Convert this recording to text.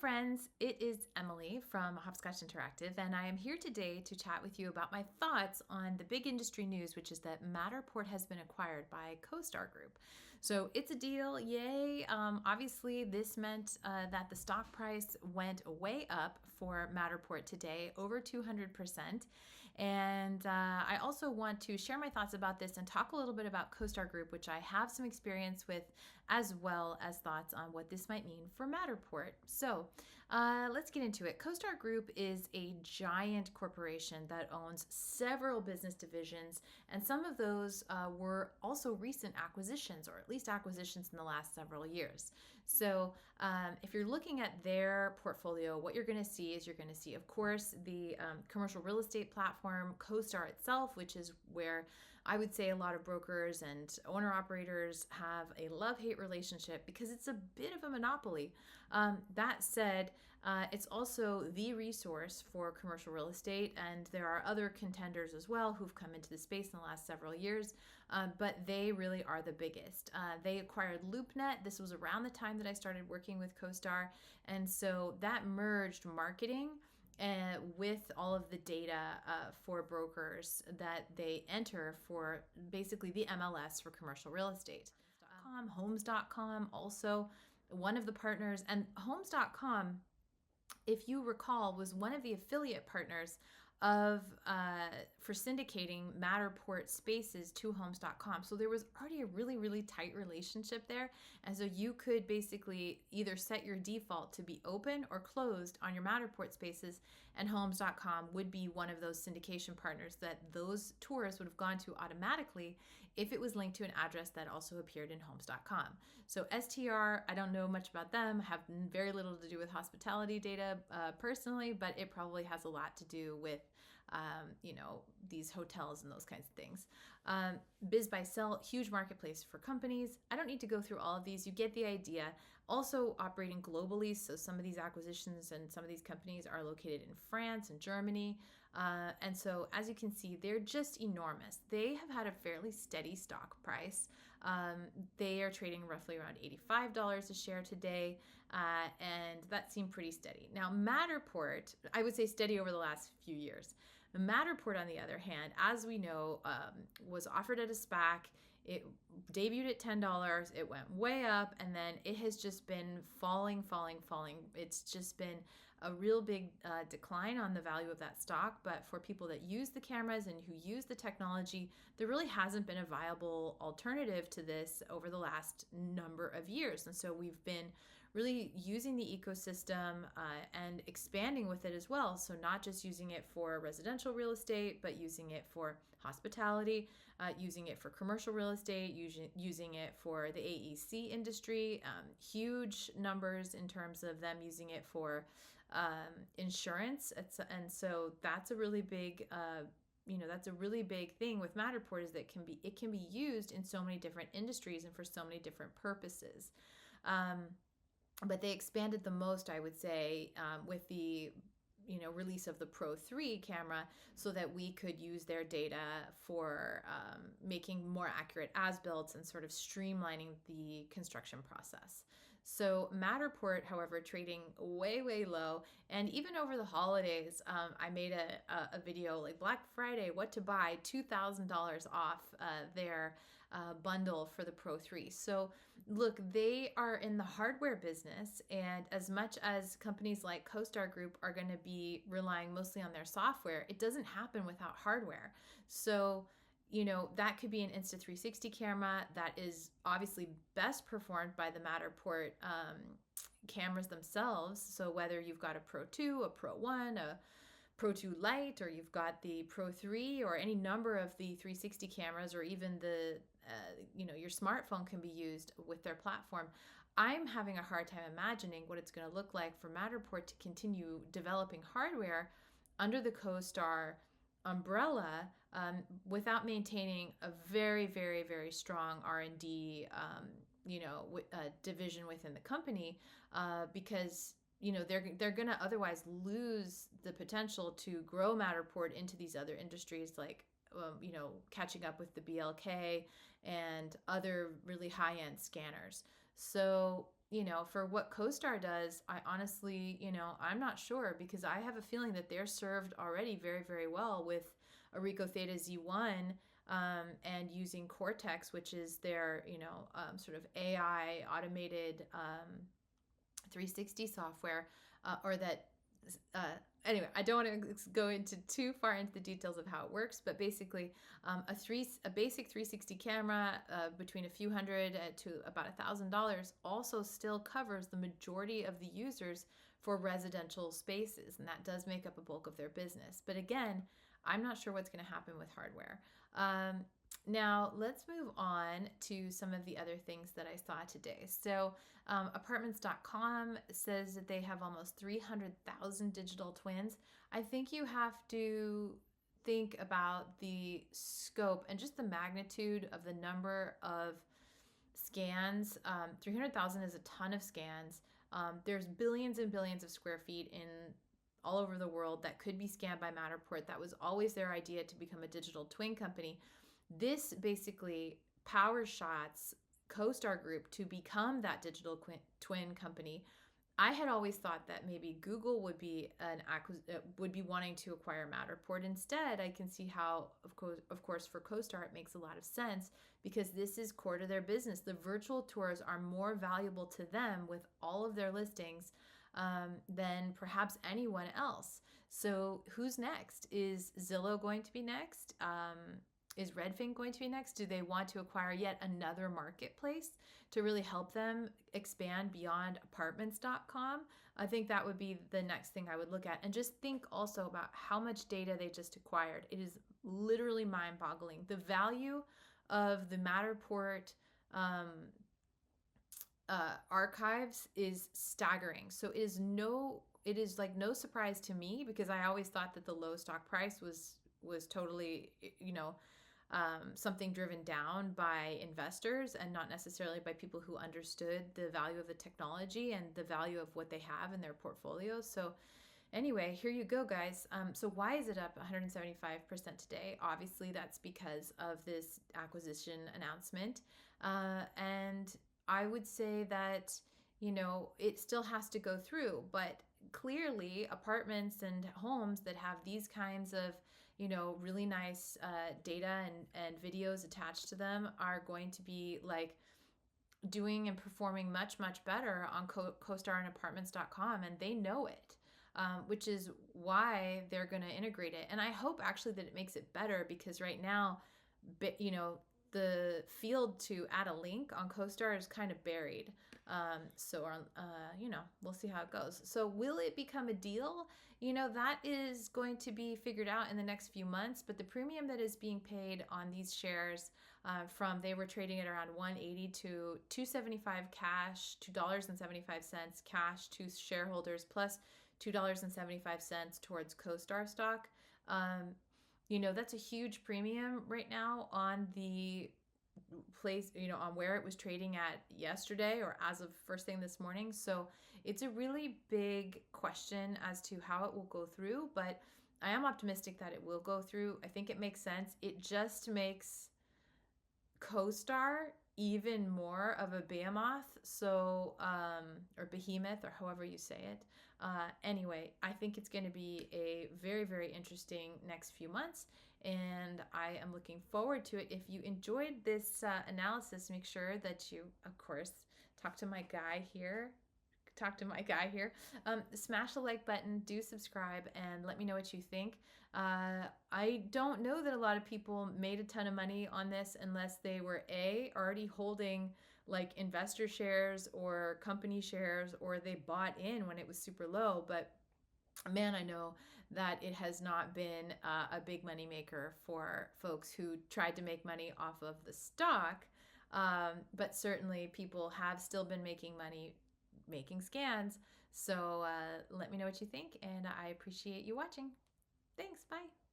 friends, it is Emily from Hopscotch Interactive, and I am here today to chat with you about my thoughts on the big industry news, which is that Matterport has been acquired by CoStar Group. So it's a deal, yay. Obviously, this meant that the stock price went way up for Matterport today, over 200%. And I also want to share my thoughts about this and talk a little bit about CoStar Group, which I have some experience with, as well as thoughts on what this might mean for Matterport. So let's get into it. CoStar Group is a giant corporation that owns several business divisions, and some of those were also recent acquisitions, or at least acquisitions in the last several years. So if you're looking at their portfolio, what you're going to see is of course, the commercial real estate platform, CoStar itself, which is where I would say a lot of brokers and owner-operators have a love-hate relationship because it's a bit of a monopoly. That said, it's also the resource for commercial real estate, and there are other contenders as well who've come into the space in the last several years, but they really are the biggest. They acquired LoopNet. This was around the time that I started working with CoStar, and so that merged marketing with all of the data for brokers that they enter for basically the MLS for commercial real estate. Homes.com also one of the partners, and Homes.com, if you recall, was one of the affiliate partners of for syndicating Matterport spaces to Homes.com. So there was already a really tight relationship there, and so you could basically either set your default to be open or closed on your Matterport spaces, and Homes.com would be one of those syndication partners that those tours would have gone to automatically if it was linked to an address that also appeared in Homes.com. So STR, I don't know much about them, have very little to do with hospitality data personally, but it probably has a lot to do with these hotels and those kinds of things. Biz by Sell, huge marketplace for companies. I don't need to go through all of these. You get the idea. Also operating globally. So some of these acquisitions and some of these companies are located in France and Germany. And so as you can see, they're just enormous. They have had a fairly steady stock price. They are trading roughly around $85 a share today. And that seemed pretty steady. Now, Matterport, I would say steady over the last few years. Matterport, on the other hand, as we know, was offered at a SPAC. It debuted at $10. It went way up, and then it has just been falling. It's just been a real big decline on the value of that stock. But for people that use the cameras and who use the technology, there really hasn't been a viable alternative to this over the last number of years. And so we've been really using the ecosystem and expanding with it as well. So not just using it for residential real estate, but using it for hospitality, using it for commercial real estate, using it for the AEC industry, huge numbers in terms of them using it for insurance. And so that's a really big that's a really big thing with Matterport, is that it can be used in so many different industries and for so many different purposes. But they expanded the most, I would say, with the release of the Pro 3 camera, so that we could use their data for making more accurate as-builts and sort of streamlining the construction process. So Matterport, however, trading way low, and even over the holidays, I made a video like Black Friday, what to buy, $2,000 off their bundle for the Pro 3. So look, they are in the hardware business, and as much as companies like CoStar Group are going to be relying mostly on their software, it doesn't happen without hardware. So that could be an Insta360 camera that is obviously best performed by the Matterport cameras themselves. So whether you've got a Pro 2, a Pro 1, a Pro 2 Lite, or you've got the Pro 3, or any number of the 360 cameras, or even the your smartphone can be used with their platform. I'm having a hard time imagining what it's going to look like for Matterport to continue developing hardware under the CoStar umbrella without maintaining a very strong R&D division within the company, because they're going to otherwise lose the potential to grow Matterport into these other industries, like catching up with the BLK and other really high-end scanners. So for what CoStar does, I honestly, I'm not sure, because I have a feeling that they're served already very, very well with Arico Theta Z1, and using Cortex, which is their, sort of AI automated 360 software, or that uh, anyway, I don't want to go into too far into the details of how it works, but basically, a basic 360 camera, between a few hundred to about $1,000, also still covers the majority of the users for residential spaces, and that does make up a bulk of their business. But again, I'm not sure what's going to happen with hardware. Now, let's move on to some of the other things that I saw today. So, apartments.com says that they have almost 300,000 digital twins. I think you have to think about the scope and just the magnitude of the number of scans. 300,000 is a ton of scans. There's billions and billions of square feet in all over the world that could be scanned by Matterport. That was always their idea, to become a digital twin company. This basically power shots CoStar Group to become that digital twin company. I had always thought that maybe Google would be would be wanting to acquire Matterport. Instead, I can see how, of course, for CoStar, it makes a lot of sense, because this is core to their business. The virtual tours are more valuable to them with all of their listings, than perhaps anyone else. So who's next? Is Zillow going to be next? Is Redfin going to be next? Do they want to acquire yet another marketplace to really help them expand beyond apartments.com? I think that would be the next thing I would look at. And just think also about how much data they just acquired. It is literally mind-boggling. The value of the Matterport archives is staggering. So it is like no surprise to me, because I always thought that the low stock price was totally, something driven down by investors, and not necessarily by people who understood the value of the technology and the value of what they have in their portfolios. So anyway, here you go, guys. So why is it up 175% today? Obviously, that's because of this acquisition announcement. And I would say that, it still has to go through, but clearly apartments and homes that have these kinds of, really nice data and videos attached to them are going to be like doing and performing much, much better on CoStar and apartments.com, and they know it. Which is why they're going to integrate it. And I hope actually that it makes it better, because right now, the field to add a link on CoStar is kind of buried. So, we'll see how it goes. So will it become a deal? That is going to be figured out in the next few months, but the premium that is being paid on these shares, they were trading at around 180 to 275 cash, $2.75 cash to shareholders, plus $2.75 towards CoStar stock. That's a huge premium right now on the place, on where it was trading at yesterday, or as of first thing this morning. So it's a really big question as to how it will go through, but I am optimistic that it will go through. I think it makes sense. It just makes CoStar even more of a behemoth, or behemoth, or however you say it. Anyway, I think it's going to be a very, very interesting next few months, and I am looking forward to it. If you enjoyed this analysis, make sure that you, of course, talk to my guy here. Smash the like button, do subscribe, and let me know what you think. I don't know that a lot of people made a ton of money on this unless they were already holding like investor shares or company shares, or they bought in when it was super low. But man, I know that it has not been a big money maker for folks who tried to make money off of the stock. But certainly people have still been making money making scans. So let me know what you think, and I appreciate you watching. Thanks. Bye.